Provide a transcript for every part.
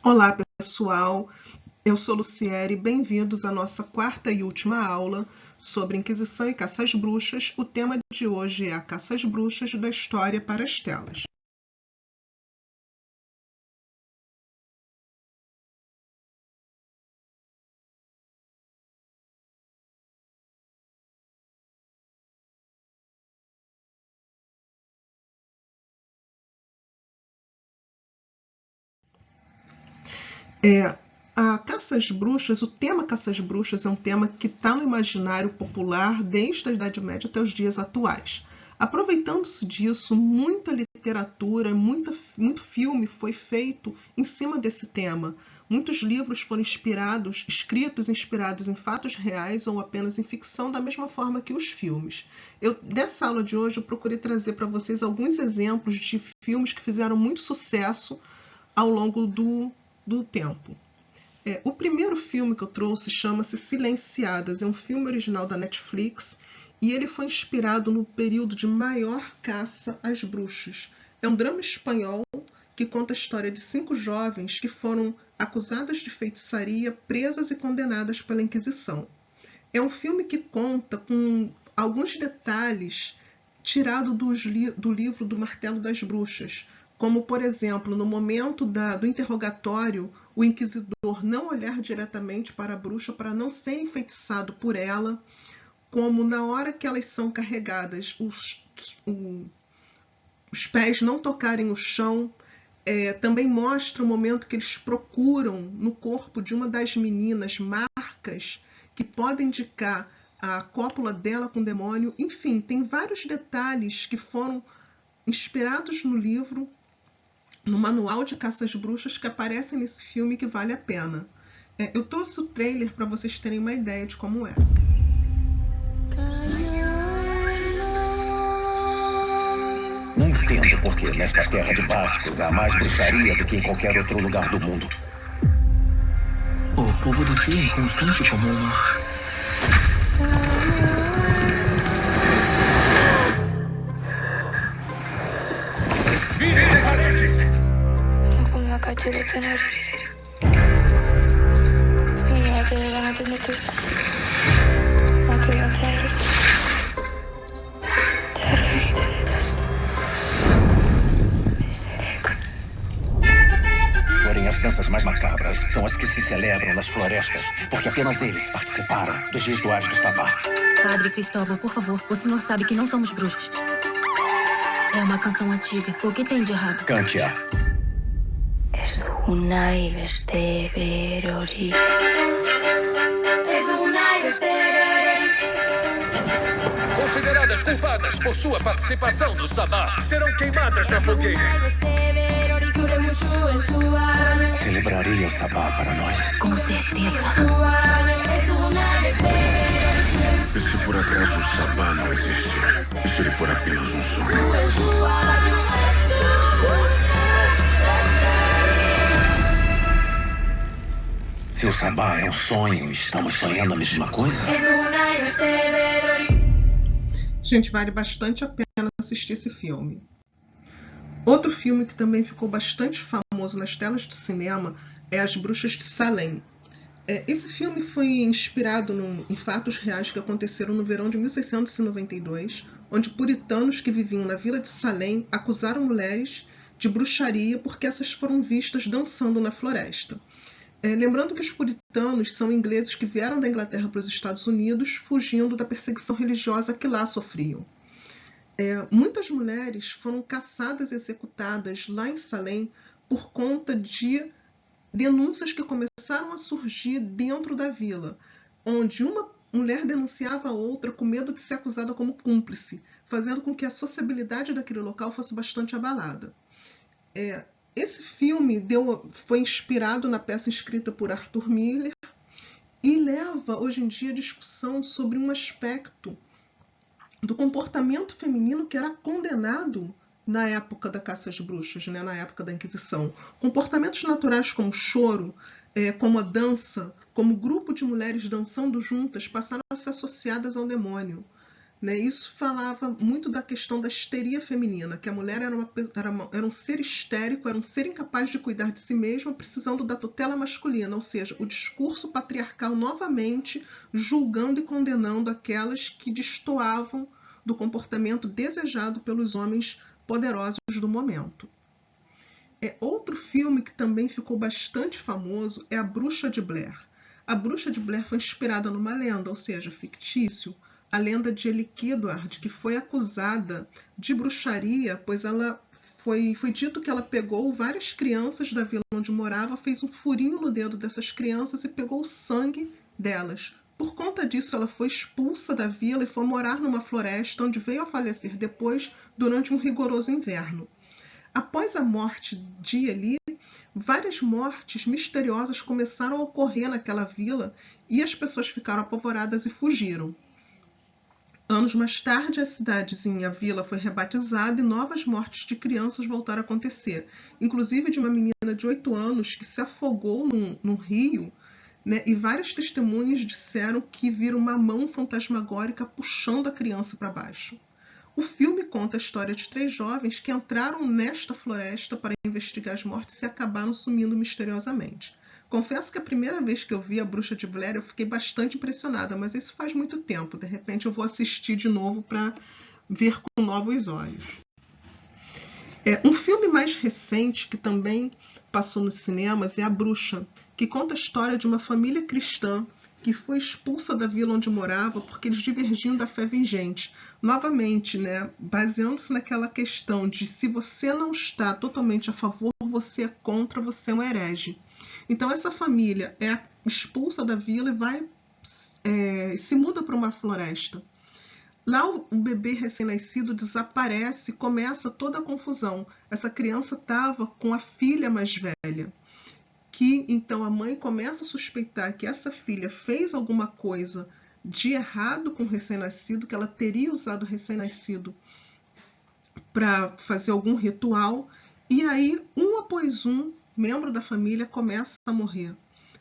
Olá pessoal, eu sou Luciere, bem-vindos à nossa quarta e última aula sobre Inquisição e Caça às Bruxas. O tema de hoje é a Caça às Bruxas da História para as Telas. A caça às bruxas, o tema caça às bruxas é um tema que está no imaginário popular desde a Idade Média até os dias atuais. Aproveitando-se disso, muita literatura, muito filme foi feito em cima desse tema. Muitos livros foram escritos inspirados em fatos reais ou apenas em ficção, da mesma forma que os filmes. Nessa aula de hoje, eu procurei trazer para vocês alguns exemplos de filmes que fizeram muito sucesso ao longo do tempo. O primeiro filme que eu trouxe chama-se Silenciadas. É um filme original da Netflix e ele foi inspirado no período de maior caça às bruxas. É um drama espanhol que conta a história de 5 jovens que foram acusadas de feitiçaria, presas e condenadas pela Inquisição. É um filme que conta com alguns detalhes tirados do livro do Martelo das Bruxas, como, por exemplo, no momento do interrogatório, o inquisidor não olhar diretamente para a bruxa para não ser enfeitiçado por ela, como na hora que elas são carregadas, os pés não tocarem o chão. Também mostra o momento que eles procuram no corpo de uma das meninas marcas que podem indicar a cópula dela com o demônio. Enfim, tem vários detalhes que foram inspirados no livro, no manual de caça às bruxas, que aparecem nesse filme, que vale a pena. Eu trouxe o trailer para vocês terem uma ideia de como é. Não entendo por que nesta terra de básicos há mais bruxaria do que em qualquer outro lugar do mundo. O povo daqui é inconstante como o mar. Virem da parede! Porém, as danças mais macabras são as que se celebram nas florestas, porque apenas eles participaram dos rituais do sabá. Padre Cristóbal, por favor, o senhor sabe que não somos bruxos. É uma canção antiga. O que tem de errado? Cante-a. Consideradas culpadas por sua participação no sabá, serão queimadas na fogueira. Celebraria o sabá para nós? Com certeza. E se por acaso o sabá não existir? E se ele for apenas um sonho? Se o sabá é um sonho, estamos sonhando a mesma coisa? Gente, vale bastante a pena assistir esse filme. Outro filme que também ficou bastante famoso nas telas do cinema é As Bruxas de Salem. Esse filme foi inspirado em fatos reais que aconteceram no verão de 1692, onde puritanos que viviam na vila de Salem acusaram mulheres de bruxaria porque essas foram vistas dançando na floresta. Lembrando que os puritanos são ingleses que vieram da Inglaterra para os Estados Unidos, fugindo da perseguição religiosa que lá sofriam. Muitas mulheres foram caçadas e executadas lá em Salem por conta de denúncias que começaram a surgir dentro da vila, onde uma mulher denunciava a outra com medo de ser acusada como cúmplice, fazendo com que a sociabilidade daquele local fosse bastante abalada. Esse filme foi inspirado na peça escrita por Arthur Miller e leva hoje em dia a discussão sobre um aspecto do comportamento feminino que era condenado na época da caça às bruxas, né, na época da Inquisição. Comportamentos naturais como o choro, como a dança, como grupo de mulheres dançando juntas, passaram a ser associadas ao demônio. Né? Isso falava muito da questão da histeria feminina, que a mulher era um ser histérico, era um ser incapaz de cuidar de si mesma, precisando da tutela masculina, ou seja, o discurso patriarcal novamente julgando e condenando aquelas que destoavam do comportamento desejado pelos homens poderosos do momento. Outro filme que também ficou bastante famoso é A Bruxa de Blair. A Bruxa de Blair foi inspirada numa lenda, ou seja, fictício, a lenda de Elike Edward, que foi acusada de bruxaria, pois foi dito que ela pegou várias crianças da vila onde morava, fez um furinho no dedo dessas crianças e pegou o sangue delas. Por conta disso, ela foi expulsa da vila e foi morar numa floresta, onde veio a falecer depois, durante um rigoroso inverno. Após a morte de Eli, várias mortes misteriosas começaram a ocorrer naquela vila e as pessoas ficaram apavoradas e fugiram. Anos mais tarde, a cidadezinha, a vila, foi rebatizada e novas mortes de crianças voltaram a acontecer. Inclusive de uma menina de 8 anos que se afogou num rio, né, e várias testemunhas disseram que viram uma mão fantasmagórica puxando a criança para baixo. O filme conta a história de 3 jovens que entraram nesta floresta para investigar as mortes e acabaram sumindo misteriosamente. Confesso que a primeira vez que eu vi A Bruxa de Blair eu fiquei bastante impressionada, mas isso faz muito tempo. De repente eu vou assistir de novo para ver com novos olhos. Um filme mais recente que também passou nos cinemas é A Bruxa, que conta a história de uma família cristã que foi expulsa da vila onde morava porque eles divergiam da fé vigente. Novamente, né, baseando-se naquela questão de se você não está totalmente a favor, você é contra, você é um herege. Então essa família é expulsa da vila e se muda para uma floresta. Lá o bebê recém-nascido desaparece e começa toda a confusão. Essa criança estava com a filha mais velha, que então a mãe começa a suspeitar que essa filha fez alguma coisa de errado com o recém-nascido, que ela teria usado o recém-nascido para fazer algum ritual, e aí, um após um, membro da família começa a morrer,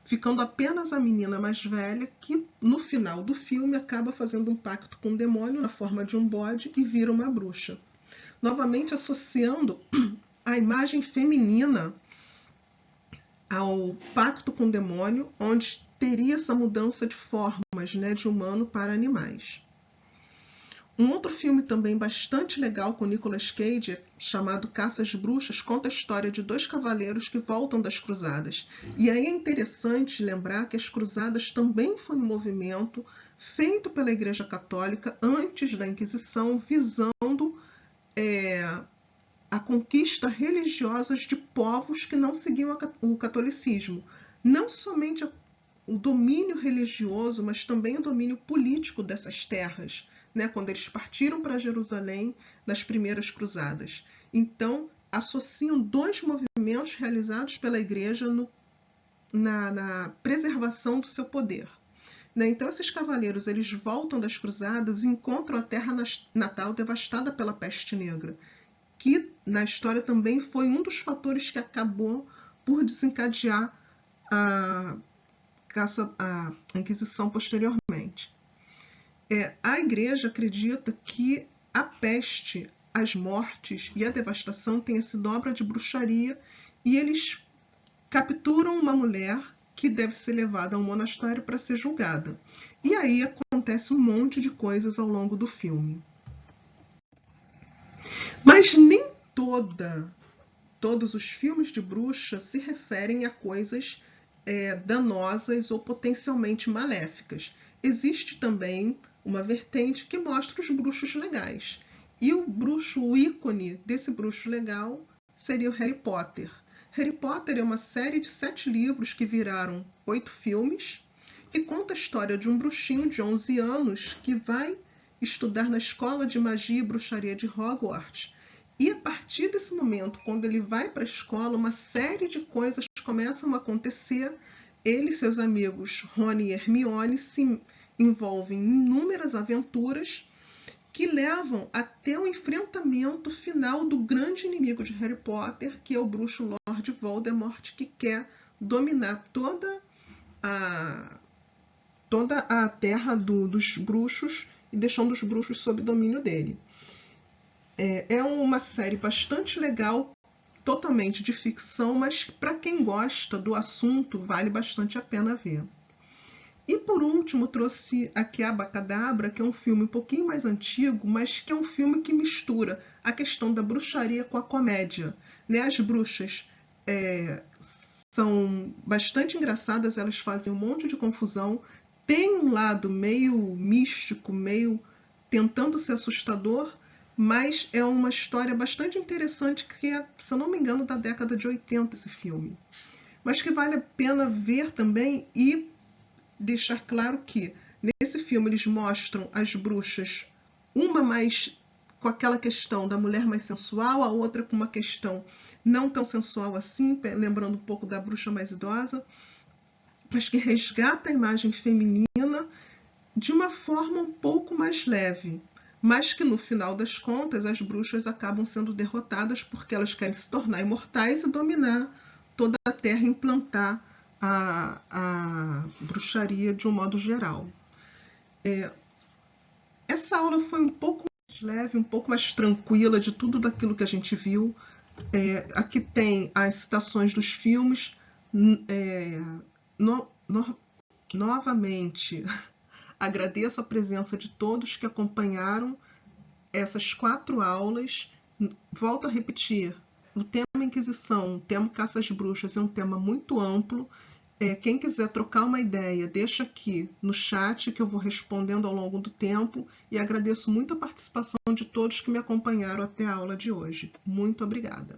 ficando apenas a menina mais velha, que no final do filme acaba fazendo um pacto com o demônio na forma de um bode e vira uma bruxa. Novamente associando a imagem feminina ao pacto com o demônio, onde teria essa mudança de formas, né, de humano para animais. Um outro filme também bastante legal com Nicolas Cage, chamado Caça às Bruxas, conta a história de 2 cavaleiros que voltam das cruzadas. E aí é interessante lembrar que as cruzadas também foi um movimento feito pela Igreja Católica antes da Inquisição, visando a conquista religiosa de povos que não seguiam o catolicismo. Não somente o domínio religioso, mas também o domínio político dessas terras, né, quando eles partiram para Jerusalém nas primeiras cruzadas. Então, associam 2 movimentos realizados pela Igreja na preservação do seu poder. Né? Então, esses cavaleiros eles voltam das cruzadas e encontram a terra natal devastada pela peste negra, que na história também foi um dos fatores que acabou por desencadear a Inquisição posteriormente. A Igreja acredita que a peste, as mortes e a devastação têm sido obra de bruxaria, e eles capturam uma mulher que deve ser levada a um monastério para ser julgada. E aí acontece um monte de coisas ao longo do filme. Mas nem todos os filmes de bruxa se referem a coisas danosas ou potencialmente maléficas. Existe também uma vertente que mostra os bruxos legais. E o ícone desse bruxo legal seria o Harry Potter. Harry Potter é uma série de 7 livros que viraram 8 filmes e conta a história de um bruxinho de 11 anos que vai estudar na escola de magia e bruxaria de Hogwarts. E a partir desse momento, quando ele vai para a escola, uma série de coisas começam a acontecer. Ele e seus amigos Rony e Hermione se envolvem em inúmeras aventuras que levam até o enfrentamento final do grande inimigo de Harry Potter, que é o bruxo Lord Voldemort, que quer dominar toda a terra dos bruxos e deixando os bruxos sob domínio dele. É uma série bastante legal, totalmente de ficção, mas para quem gosta do assunto, vale bastante a pena ver. E por último, trouxe aqui Abacadabra, que é um filme um pouquinho mais antigo, mas que é um filme que mistura a questão da bruxaria com a comédia. As bruxas são bastante engraçadas, elas fazem um monte de confusão, tem um lado meio místico, meio tentando ser assustador, mas é uma história bastante interessante que é, se eu não me engano, da década de 80 esse filme. Mas que vale a pena ver também e deixar claro que nesse filme eles mostram as bruxas, uma mais com aquela questão da mulher mais sensual, a outra com uma questão não tão sensual assim, lembrando um pouco da bruxa mais idosa, mas que resgata a imagem feminina de uma forma um pouco mais leve, mas que no final das contas as bruxas acabam sendo derrotadas porque elas querem se tornar imortais e dominar toda a Terra e implantar a bruxaria de um modo geral. Essa aula foi um pouco mais leve, um pouco mais tranquila de tudo daquilo que a gente viu. Aqui tem as citações dos filmes. Novamente, agradeço a presença de todos que acompanharam essas 4 aulas. Volto a repetir, o tema Inquisição, o tema Caça às Bruxas é um tema muito amplo. Quem quiser trocar uma ideia, deixa aqui no chat que eu vou respondendo ao longo do tempo, e agradeço muito a participação de todos que me acompanharam até a aula de hoje. Muito obrigada.